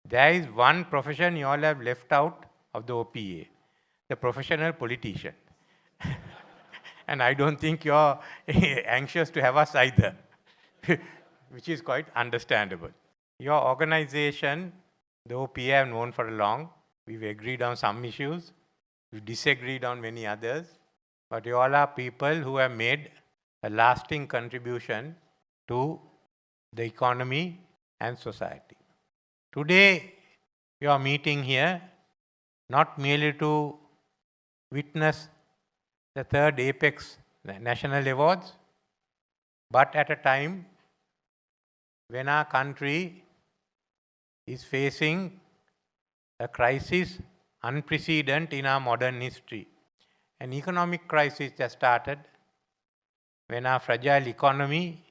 There is one profession you all have left out of the OPA, the professional politician. And I don't think you're anxious to have us either, which is quite understandable. Your organization, the OPA, I've known for long. We've agreed on some issues. We've disagreed on many others. But you all are people who have made a lasting contribution to the economy and society. Today, you are meeting here not merely to witness the third Apex National Awards, but at a time when our country is facing a crisis unprecedented in our modern history. An economic crisis that started when our fragile economy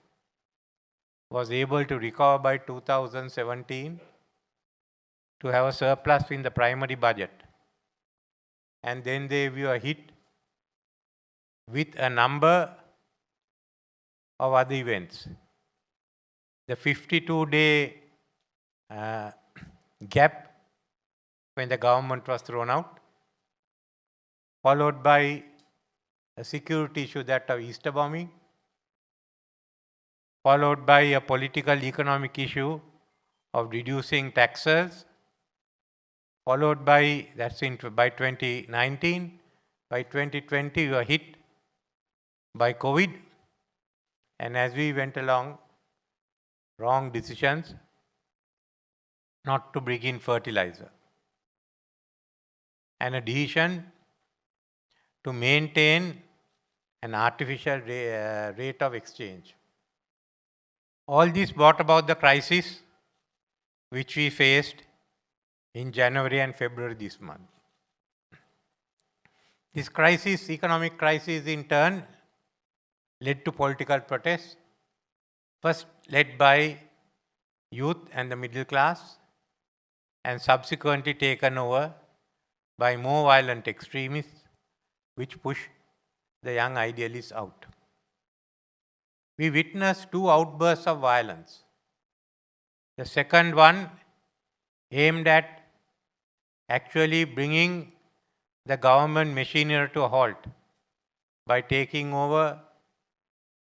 was able to recover by 2017 to have a surplus in the primary budget. And then they were hit with a number of other events. The 52-day gap when the government was thrown out, followed by a security issue, that of Easter bombing, followed by a political economic issue of reducing taxes, followed by, by 2019, by 2020 we were hit by COVID, and as we went along, wrong decisions not to bring in fertilizer, and a decision to maintain an artificial rate of exchange. All this brought about the crisis which we faced in January and February this month. This crisis, economic crisis, in turn led to political protests, first led by youth and the middle class, and subsequently taken over by more violent extremists, which push the young idealists out. We witnessed two outbursts of violence. The second one aimed at actually bringing the government machinery to a halt by taking over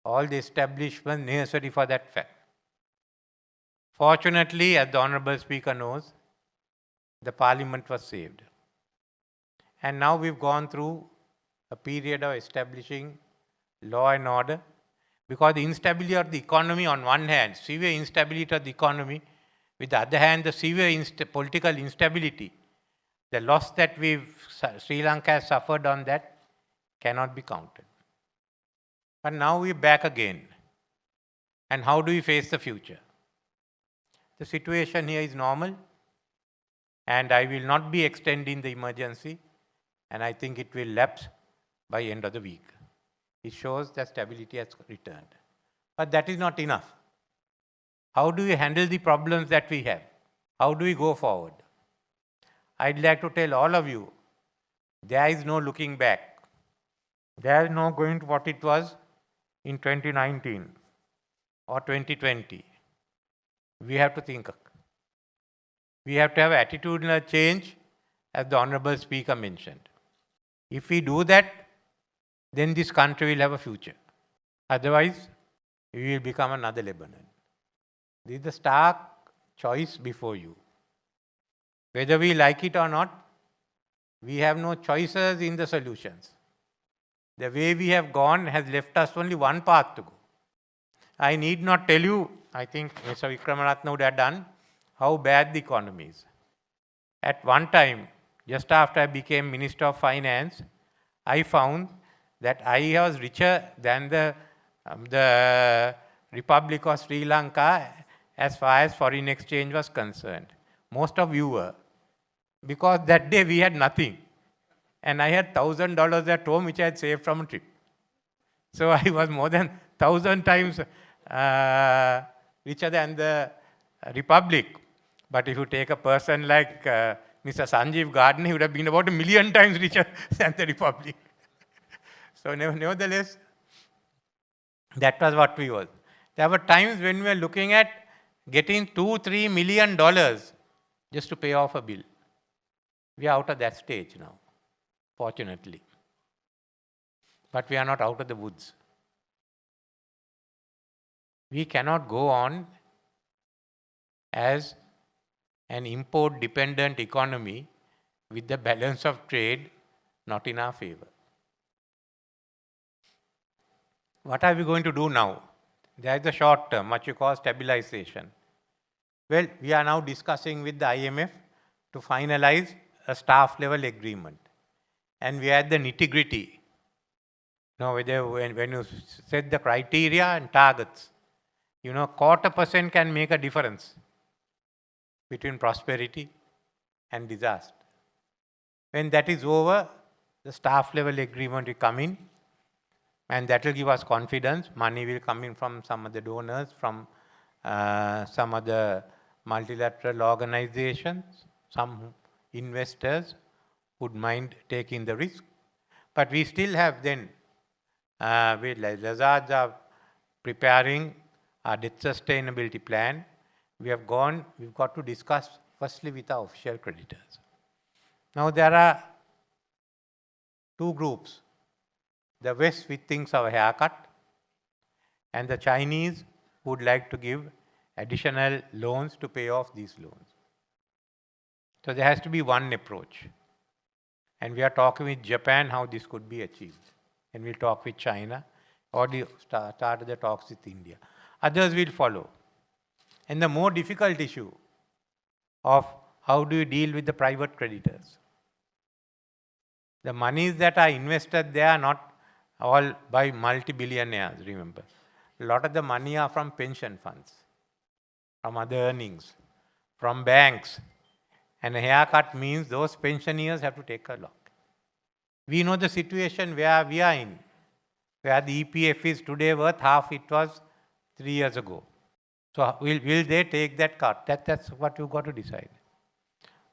all the establishments necessary for that fact. Fortunately, as the Honorable Speaker knows, the Parliament was saved. And now we've gone through a period of establishing law and order, because the instability of the economy on one hand, severe instability of the economy, with the other hand, the severe political instability, the loss that Sri Lanka has suffered on that cannot be counted. But now we're back again. And how do we face the future? The situation here is normal, and I will not be extending the emergency, and I think it will lapse by end of the week. It shows that stability has returned. But that is not enough. How do we handle the problems that we have? How do we go forward? I'd like to tell all of you, there is no looking back. There is no going to what it was in 2019 or 2020. We have to think. We have to have attitudinal change, as the Honorable Speaker mentioned. If we do that, then this country will have a future. Otherwise, we will become another Lebanon. This is the stark choice before you. Whether we like it or not, we have no choices in the solutions. The way we have gone has left us only one path to go. I need not tell you, I think Mr. Wickremesinghe would have done, how bad the economy is. At one time, just after I became Minister of Finance, I found that I was richer than the Republic of Sri Lanka as far as foreign exchange was concerned. Most of you were. Because that day we had nothing. And I had $1,000 at home which I had saved from a trip. So I was more than 1,000 times richer than the Republic. But if you take a person like Mr. Sanjeev Gardner, he would have been about 1 million times richer than the Republic. So nevertheless, that was what we were. There were times when we were looking at getting $2-3 million just to pay off a bill. We are out of that stage now, fortunately. But we are not out of the woods. We cannot go on as an import-dependent economy with the balance of trade not in our favor. What are we going to do now? There is the short term, what you call stabilization. Well, we are now discussing with the IMF to finalize a staff level agreement. And we are at the nitty-gritty. Now, when you set the criteria and targets, 0.25% can make a difference between prosperity and disaster. When that is over, the staff level agreement will come in, and that will give us confidence. Money will come in from some of the donors, from some of the multilateral organizations, some investors would mind taking the risk. But we still have then, Lazards are preparing our debt sustainability plan. We've got to discuss firstly with our official creditors. Now there are two groups. The West, which thinks of a haircut, and the Chinese would like to give additional loans to pay off these loans. So there has to be one approach. And we are talking with Japan how this could be achieved. And we'll talk with China, or start the talks with India. Others will follow. And the more difficult issue of how do you deal with the private creditors. The monies that are invested there are not all by multi-billionaires, remember. A lot of the money are from pension funds, from other earnings, from banks. And a haircut means those pensioners have to take a lock. We know the situation where we are in, where the EPF is today worth half it was 3 years ago. So will they take that cut? That's what you've got to decide.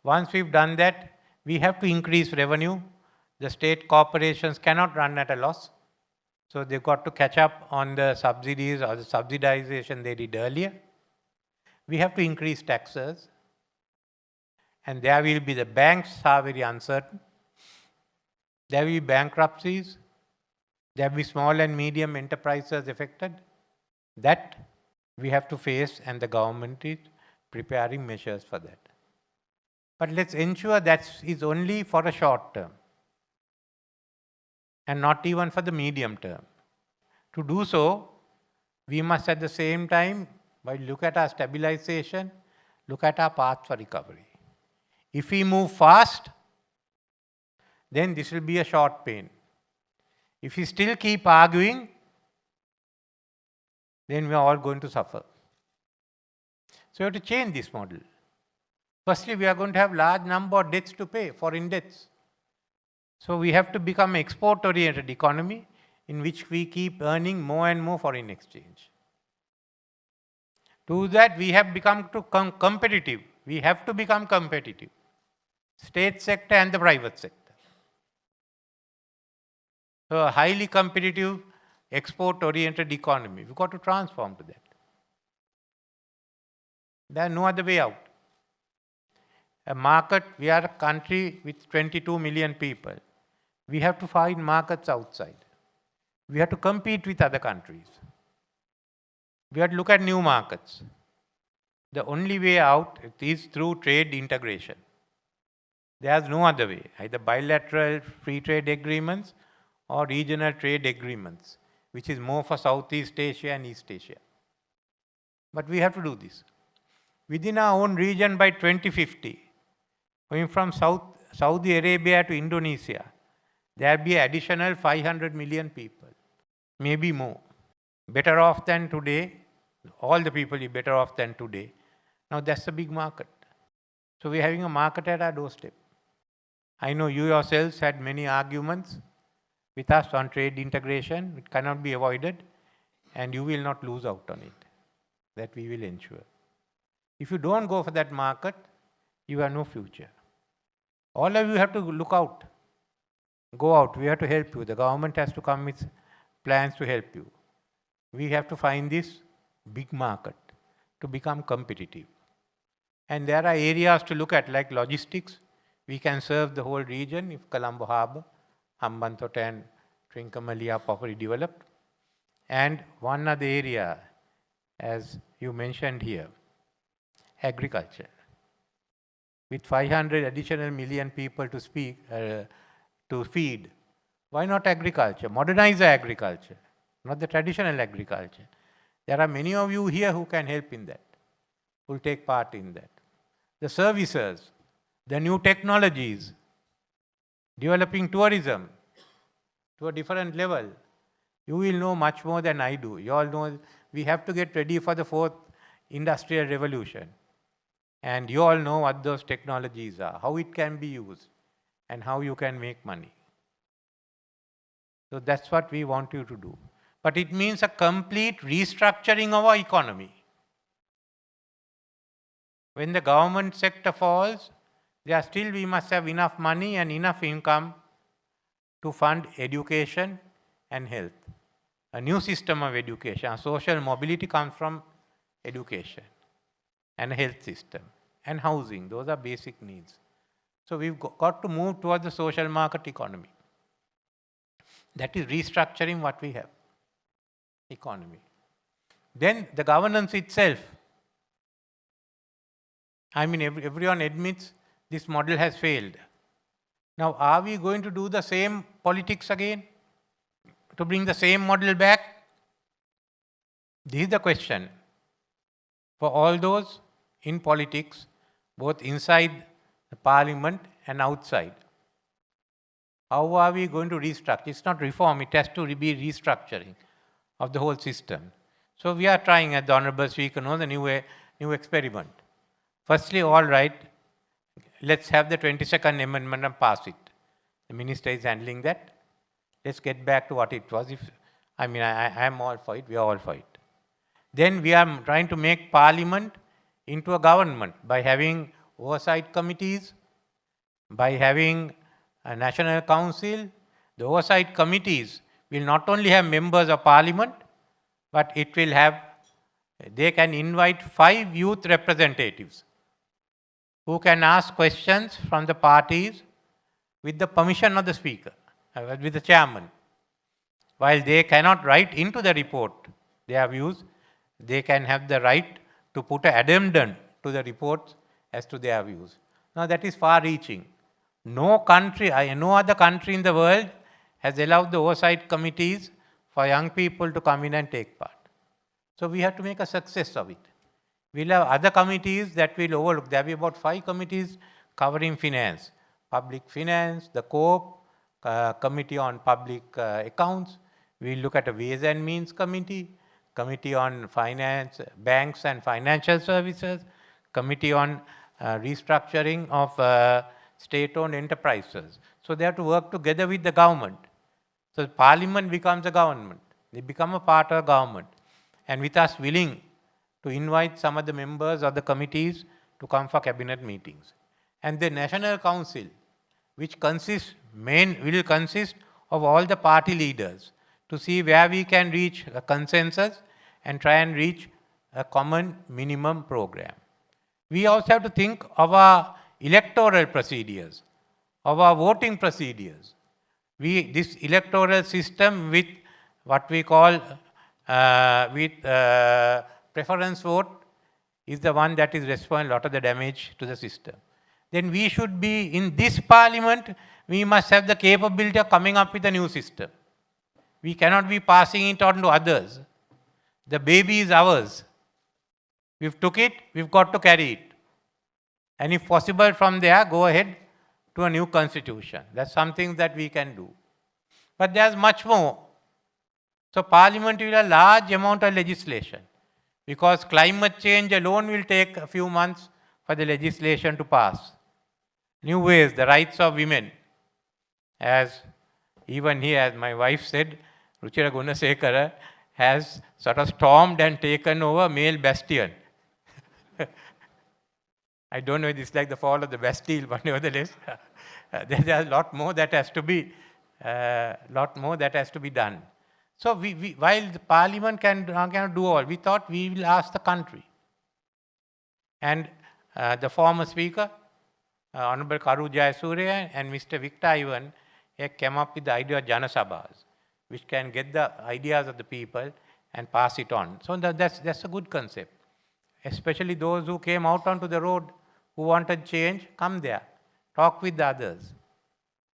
Once we've done that, we have to increase revenue. The state corporations cannot run at a loss. So they've got to catch up on the subsidies or the subsidization they did earlier. We have to increase taxes. And there will be, the banks are very uncertain. There will be bankruptcies. There will be small and medium enterprises affected. That we have to face, and the government is preparing measures for that. But let's ensure that is only for a short term, and not even for the medium term. To do so, we must at the same time, while look at our stabilization, look at our path for recovery. If we move fast, then this will be a short pain. If we still keep arguing, then we are all going to suffer. So we have to change this model. Firstly, we are going to have large number of debts to pay, foreign debts. So we have to become an export-oriented economy in which we keep earning more and more foreign exchange. To that, we have become competitive. We have to become competitive. State sector and the private sector. So a highly competitive, export-oriented economy. We've got to transform to that. There's no other way out. A market, we are a country with 22 million people. We have to find markets outside. We have to compete with other countries. We have to look at new markets. The only way out is through trade integration. There's no other way, either bilateral free trade agreements or regional trade agreements, which is more for Southeast Asia and East Asia. But we have to do this. Within our own region by 2050, going from Saudi Arabia to Indonesia, there will be additional 500 million people, maybe more. Better off than today, all the people are better off than today. Now that's a big market. So we're having a market at our doorstep. I know you yourselves had many arguments with us on trade integration. It cannot be avoided, and you will not lose out on it. That we will ensure. If you don't go for that market, you have no future. All of you have to look out. Go out. We have to help you. The government has to come with plans to help you. We have to find this big market to become competitive. And there are areas to look at, like logistics. We can serve the whole region if Colombo Harbour, Hambantota and Trincomalee are properly developed. And one other area, as you mentioned here, agriculture. With 500 additional million people to feed, why not agriculture? Modernize the agriculture, not the traditional agriculture. There are many of you here who can help in that, who will take part in that. The services, the new technologies, developing tourism to a different level. You will know much more than I do. You all know we have to get ready for the 4th industrial revolution. And you all know what those technologies are, how it can be used, and how you can make money. So that's what we want you to do. But it means a complete restructuring of our economy. When the government sector falls, we must have enough money and enough income to fund education and health. A new system of education, social mobility comes from education and a health system and housing. Those are basic needs. So we've got to move towards the social market economy. That is restructuring what we have, economy. Then the governance itself. I mean, everyone admits this model has failed. Now, are we going to do the same politics again? To bring the same model back? This is the question for all those in politics, both inside the parliament and outside. How are we going to restructure? It's not reform, it has to be restructuring of the whole system. So we are trying, as the Honorable Speaker knows, a new experiment. Firstly, all right, let's have the 22nd Amendment and pass it. The Minister is handling that. Let's get back to what it was. I am all for it, we are all for it. Then we are trying to make Parliament into a government by having oversight committees, by having a National Council. The oversight committees will not only have members of Parliament, but they can invite 5 youth representatives who can ask questions from the parties with the permission of the Speaker, with the Chairman. While they cannot write into the report their views, they can have the right to put an addendum to the reports as to their views. Now that is far-reaching. No other country in the world has allowed the oversight committees for young people to come in and take part. So we have to make a success of it. We'll have other committees that will overlook. There will be about 5 committees covering finance. Public finance, the COPE, Committee on Public Accounts. We'll look at a Ways and Means Committee, Committee on Finance, Banks and Financial Services, Committee on Restructuring of State-owned enterprises. So they have to work together with the government. So Parliament becomes a government. They become a part of government. And with us willing to invite some of the members of the committees to come for cabinet meetings. And the National Council, which will consist of all the party leaders, to see where we can reach a consensus and try and reach a common minimum program. We also have to think of our electoral procedures, of our voting procedures. This electoral system with what we call preference vote is the one that is responsible a lot of the damage to the system. Then we should be, in this Parliament, we must have the capability of coming up with a new system. We cannot be passing it on to others. The baby is ours. We've took it, we've got to carry it. And if possible from there, go ahead to a new constitution. That's something that we can do. But there's much more. So Parliament will have a large amount of legislation, because climate change alone will take a few months for the legislation to pass. New ways, the rights of women. As even here, as my wife said, Ruchira Gunasekara has sort of stormed and taken over male bastion. I don't know if it's like the fall of the Bastille, but nevertheless, there's a lot more that has to be, done. So while the Parliament cannot do all, we thought we will ask the country. And the former speaker, Honorable Karu Jayasuriya and Mr. Victor Ivan came up with the idea of Janasabhas, which can get the ideas of the people and pass it on. So that's a good concept. Especially those who came out onto the road, who wanted change, come there, talk with the others.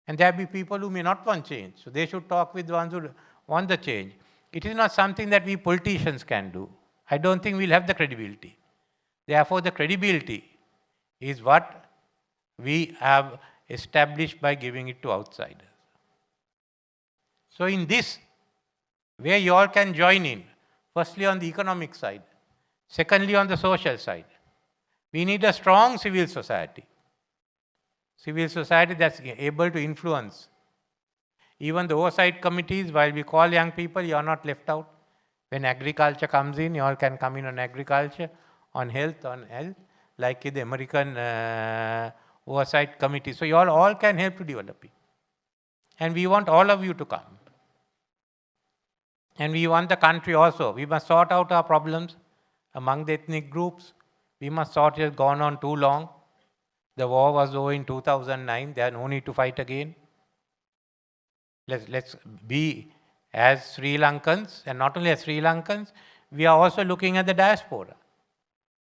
And there will be people who may not want change. So they should talk with the ones who want the change. It is not something that we politicians can do. I don't think we'll have the credibility. Therefore, the credibility is what we have established by giving it to outsiders. So in this, where you all can join in, firstly on the economic side, secondly on the social side, we need a strong civil society. Civil society that's able to influence. Even the oversight committees, while we call young people, you are not left out. When agriculture comes in, you all can come in on agriculture, on health, like the American oversight committee. So you all can help to develop it. And we want all of you to come. And we want the country also. We must sort out our problems among the ethnic groups. We must sort it. Has gone on too long. The war was over in 2009. There are no need to fight again. Let's be as Sri Lankans, and not only as Sri Lankans, we are also looking at the diaspora.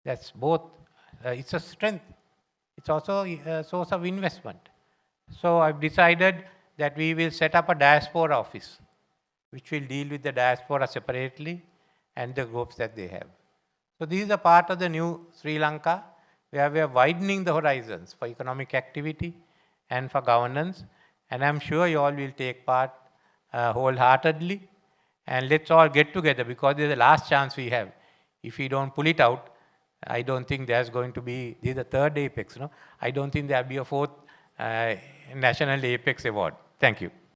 That's both. It's a strength. It's also a source of investment. So I've decided that we will set up a Diaspora Office, which will deal with the diaspora separately and the groups that they have. So this is a part of the new Sri Lanka, where we are widening the horizons for economic activity and for governance. And I'm sure you all will take part wholeheartedly. And let's all get together, because this is the last chance we have. If we don't pull it out, I don't think there's going to be, this is the third Apex, no? I don't think there'll be a fourth National Apex Award. Thank you.